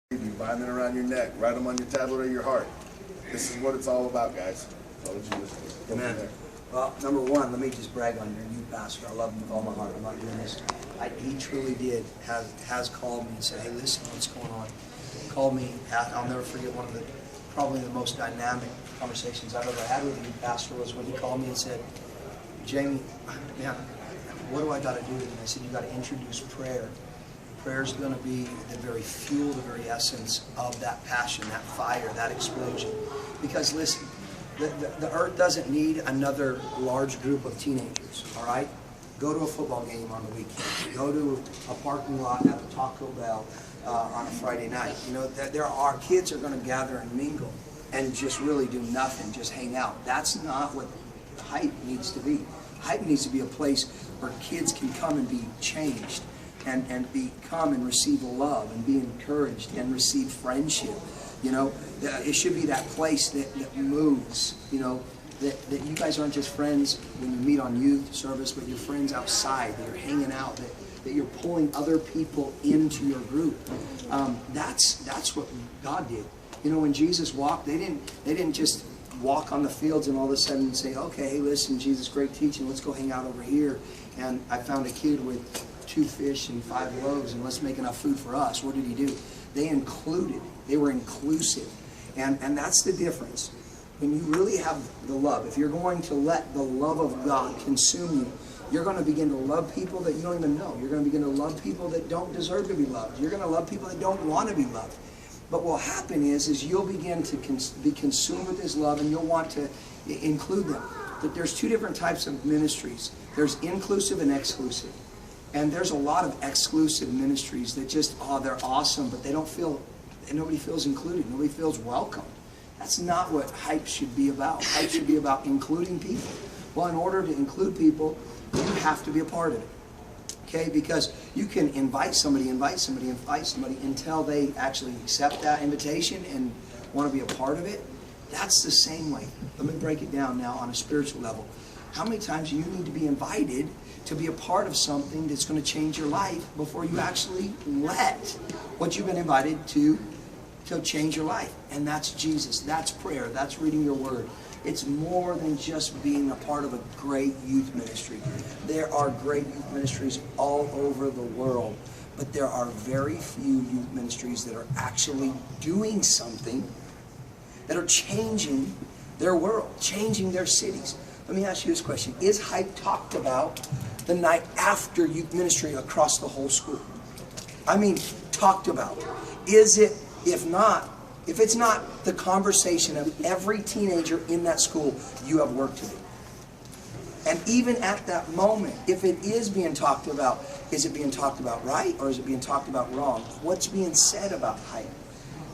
You bind it around your neck, write them on your tablet of your heart. This is what it's all about, guys. That's all Jesus is. Amen. Well, number one, let me just brag on your youth pastor. I love him with all my heart. I'm not doing this. He truly has called me and said, hey, listen, what's going on? Called me. I'll never forget one of the, probably the most dynamic conversations I've ever had with a youth pastor was when he called me and said, Jayme, man, what do I got to do? And I said, you got to introduce prayer. Prayer is going to be the very fuel, the very essence of that passion, that fire, that explosion. Because listen, the earth doesn't need another large group of teenagers, all right? Go to a football game on the weekend. Go to a parking lot at the Taco Bell on a Friday night. You know, our kids are going to gather and mingle and just really do nothing, just hang out. That's not what hype needs to be. Hype needs to be a place where kids can come and be changed and come and receive love and be encouraged and receive friendship. You know, it should be that place that moves, you know, that you guys aren't just friends when you meet on youth service, but you're friends outside, that you're hanging out, that you're pulling other people into your group. That's what God did. You know, when Jesus walked, they didn't just walk on the fields and all of a sudden say, okay, hey, listen, Jesus, great teaching, let's go hang out over here. And I found a kid with 2 fish and 5 loaves, and let's make enough food for us. What did he do? They included. They were inclusive. And that's the difference. When you really have the love, if you're going to let the love of God consume you, you're going to begin to love people that you don't even know. You're going to begin to love people that don't deserve to be loved. You're going to love people that don't want to be loved. But what will happen is you'll begin to be consumed with His love, and you'll want to include them. But there's 2 different types of ministries. There's inclusive and exclusive. And there's a lot of exclusive ministries that just, oh, they're awesome, but they don't feel, and nobody feels included. Nobody feels welcome. That's not what hype should be about. Hype should be about including people. Well, in order to include people, you have to be a part of it. Okay? Because you can invite somebody until they actually accept that invitation and want to be a part of it. That's the same way. Let me break it down now on a spiritual level. How many times do you need to be invited to be a part of something that's going to change your life before you actually let what you've been invited to change your life? And that's Jesus. That's prayer. That's reading your word. It's more than just being a part of a great youth ministry. There are great youth ministries all over the world, but there are very few youth ministries that are actually doing something, that are changing their world, changing their cities. Let me ask you this question. Is hype talked about the night after youth ministry across the whole school? I mean, talked about. Is it, if it's not the conversation of every teenager in that school, you have work to do. And even at that moment, if it is being talked about, is it being talked about right or is it being talked about wrong? What's being said about hype?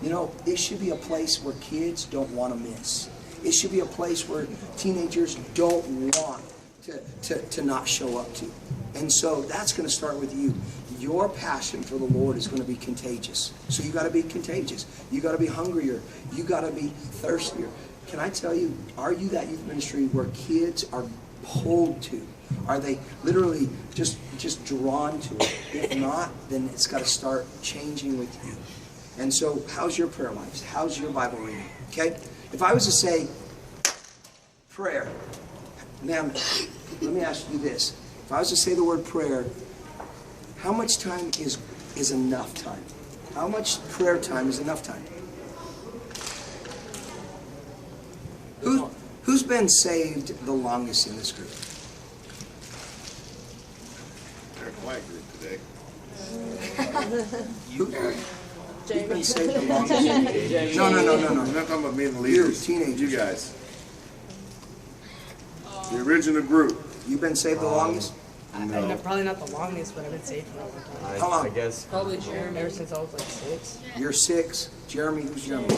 You know, it should be a place where kids don't want to miss. It should be a place where teenagers don't want to not show up to. And so that's going to start with you. Your passion for the Lord is going to be contagious. So you got to be contagious. You got to be hungrier. You got to be thirstier. Can I tell you, are you that youth ministry where kids are pulled to? Are they literally just drawn to it? If not, then it's got to start changing with you. And so how's your prayer life? How's your Bible reading? Okay? If I was to say prayer, now let me ask you this. If I was to say the word prayer, how much time is enough time? How much prayer time is enough time? Who's been saved the longest in this group? They're a quiet group today. Who's been saved the longest? No. I'm not talking about me and the leaders. You, teenagers. You guys. The original group. You've been saved the longest? No. Probably not the longest, but I've been saved for a long time. How long? I guess. Probably Jayme, ever since I was like 6. You're 6. Jeremy, who's Jeremy?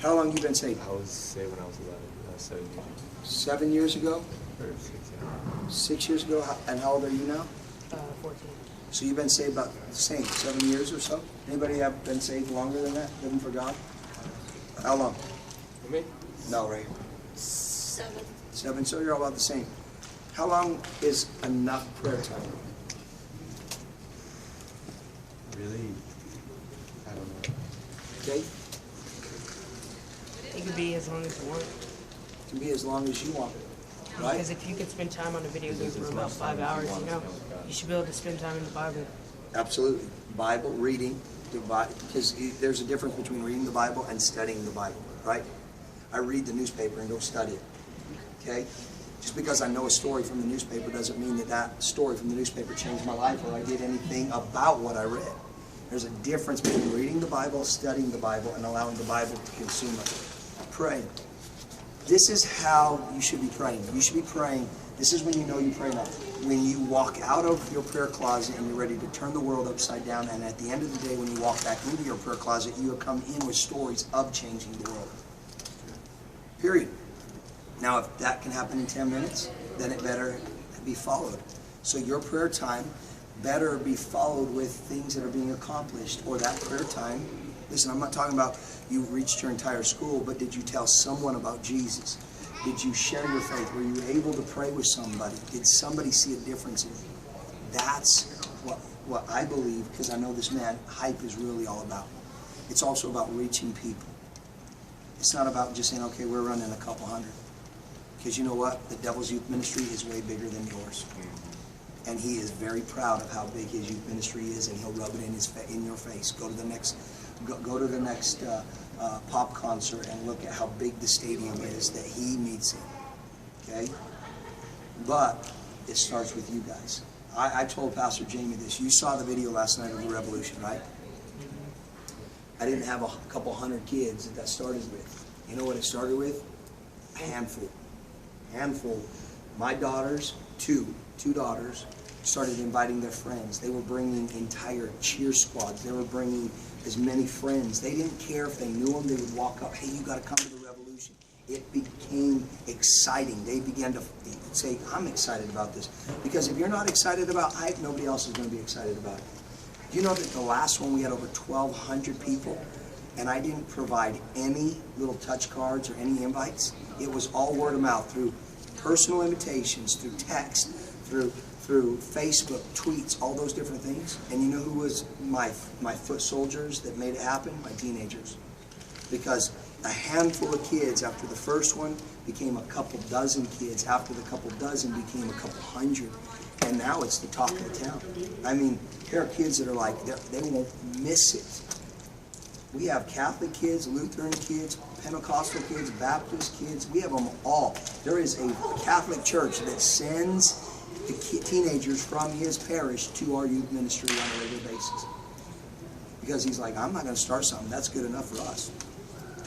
How long you been saved? I was saved when I was 11. I was 7 years. 7 years ago? Or 6, yeah. 6 years ago? And how old are you now? 14. So you've been saved about the same, 7 years or so? Anybody have been saved longer than that, living for God? How long? For me? No, right? 7. 7, so you're all about the same. How long is enough prayer time? Really? I don't know. Okay? It could be as long as you want. It can be as long as you want. Right? Because if you could spend time on a video game for about 5 hours, you know, you should be able to spend time in the Bible. Absolutely. Bible, reading, because there's a difference between reading the Bible and studying the Bible, right? I read the newspaper and don't study it, okay? Just because I know a story from the newspaper doesn't mean that that story from the newspaper changed my life or I did anything about what I read. There's a difference between reading the Bible, studying the Bible, and allowing the Bible to consume us. Praying. This is how you should be praying. You should be praying. This is when you know you pray enough. When you walk out of your prayer closet and you're ready to turn the world upside down, and at the end of the day when you walk back into your prayer closet, you have come in with stories of changing the world. Period. Now, if that can happen in 10 minutes, then it better be followed. So your prayer time better be followed with things that are being accomplished, or that prayer time. Listen, I'm not talking about you reached your entire school, but did you tell someone about Jesus? Did you share your faith? Were you able to pray with somebody? Did somebody see a difference in you? That's what I believe, because I know this man, hype is really all about. It's also about reaching people. It's not about just saying, okay, we're running a couple hundred. Because you know what? The Devil's Youth Ministry is way bigger than yours. And he is very proud of how big his youth ministry is, and he'll rub it in your face. Go to the next pop concert and look at how big the stadium is that he meets in. Okay? But it starts with you guys. I told Pastor Jayme this. You saw the video last night of the Revolution, right? I didn't have a couple hundred kids that started with. You know what it started with? A handful. My daughters, two daughters, started inviting their friends. They were bringing entire cheer squads. They were bringing as many friends. They didn't care if they knew them. They would walk up, hey, you got to come to the Revolution. It became exciting. They began to say, I'm excited about this. Because if you're not excited about hype, nobody else is going to be excited about it. Do you know that the last one we had over 1,200 people, and I didn't provide any little touch cards or any invites? It was all word of mouth through personal invitations, through text, through Facebook, tweets, all those different things. And you know who was my foot soldiers that made it happen? My teenagers. Because a handful of kids after the first one became a couple dozen kids. After the couple dozen became a couple hundred. And now it's the talk of the town. I mean, there are kids that are like, they won't miss it. We have Catholic kids, Lutheran kids, Pentecostal kids, Baptist kids. We have them all. There is a Catholic church that sends the teenagers from his parish to our youth ministry on a regular basis. Because he's like, I'm not going to start something. That's good enough for us.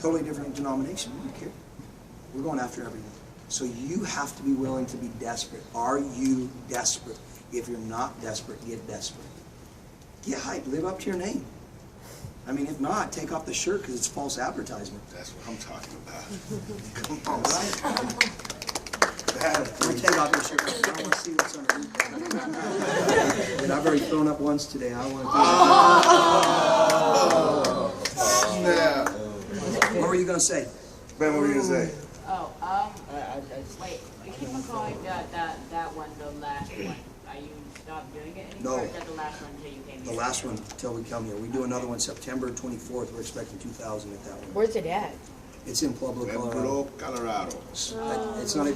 Totally different denomination. We don't care. We're going after everyone. So you have to be willing to be desperate. Are you desperate? If you're not desperate, get desperate. Get hyped. Live up to your name. I mean, if not, take off the shirt because it's false advertisement. That's what I'm talking about. Come on, right? Don't take off your shirt. I don't want to see what's underneath. And I've already thrown up once today. I don't want to do Snap. What were you going to say? Ben, what were you going to say? Wait, you keep on calling that one the last one. Are you stopped doing it No. anymore? Or is that the last one until you came here? The last one until we come here. We do another one September 24th. We're expecting 2,000 at that one. Where's it at? It's in Pueblo, Colorado. Colorado. It's not even